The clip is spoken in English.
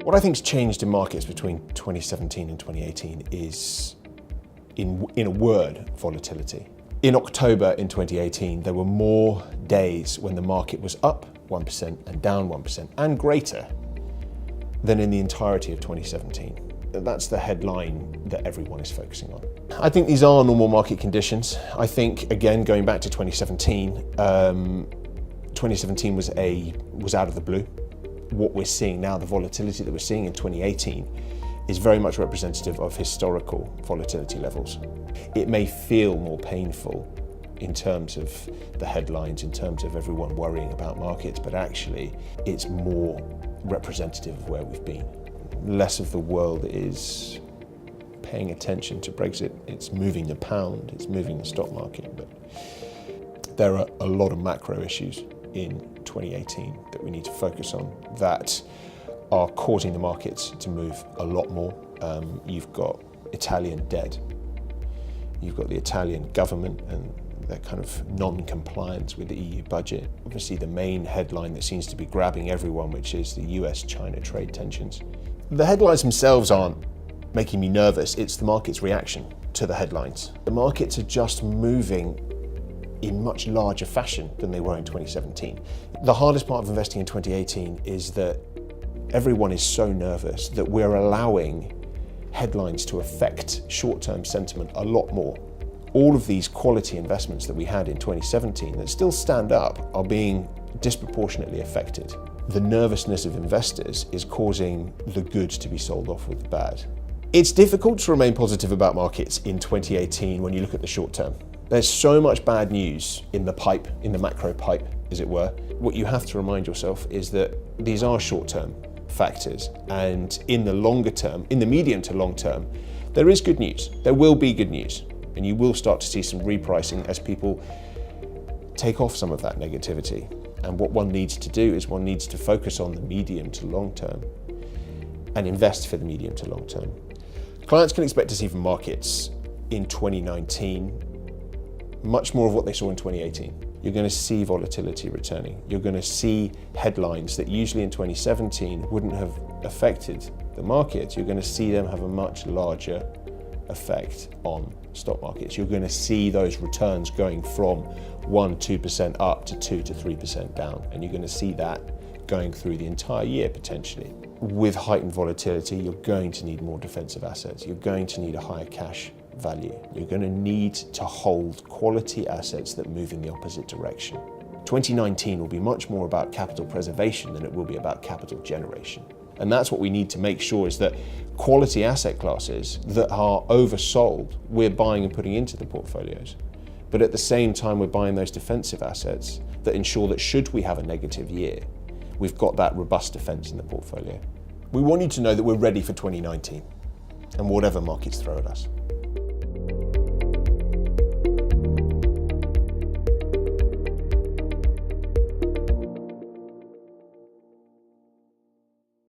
What I think's changed in markets between 2017 and 2018 is, in a word, volatility. In October in 2018, there were more days when the market was up 1% and down 1% and greater than in the entirety of 2017. That's the headline that everyone is focusing on. I think these are normal market conditions. I think, again, going back to 2017, 2017 was out of the blue. What we're seeing now, the volatility that we're seeing in 2018, is very much representative of historical volatility levels. It may feel more painful in terms of the headlines, in terms of everyone worrying about markets, but actually it's more representative of where we've been. Less of the world is paying attention to Brexit. It's moving the pound, it's moving the stock market, but there are a lot of macro issues in 2018 that we need to focus on that are causing the markets to move a lot more. You've got Italian debt, you've got the Italian government and their kind of non-compliance with the EU budget. Obviously the main headline that seems to be grabbing everyone, which is the US-China trade tensions. The headlines themselves aren't making me nervous, it's the market's reaction to the headlines. The markets are just moving in much larger fashion than they were in 2017. The hardest part of investing in 2018 is that everyone is so nervous that we're allowing headlines to affect short-term sentiment a lot more. All of these quality investments that we had in 2017 that still stand up are being disproportionately affected. The nervousness of investors is causing the good to be sold off with the bad. It's difficult to remain positive about markets in 2018 when you look at the short term. There's so much bad news in the pipe, in the macro pipe, as it were. What you have to remind yourself is that these are short-term factors, and in the longer term, in the medium to long term, there is good news. There will be good news, and you will start to see some repricing as people take off some of that negativity. And what one needs to do is one needs to focus on the medium to long term and invest for the medium to long term. Clients can expect to see from markets in 2019 much more of what they saw in 2018. You're going to see volatility returning. You're going to see headlines that usually in 2017 wouldn't have affected the markets. You're going to see them have a much larger effect on stock markets. You're going to see those returns going from 1-2% up to 2-3% down. And you're going to see that going through the entire year potentially. With heightened volatility, you're going to need more defensive assets. You're going to need a higher cash value. You're going to need to hold quality assets that move in the opposite direction. 2019 will be much more about capital preservation than it will be about capital generation. And that's what we need to make sure is that quality asset classes that are oversold, we're buying and putting into the portfolios. But at the same time, we're buying those defensive assets that ensure that should we have a negative year, we've got that robust defense in the portfolio. We want you to know that we're ready for 2019 and whatever markets throw at us.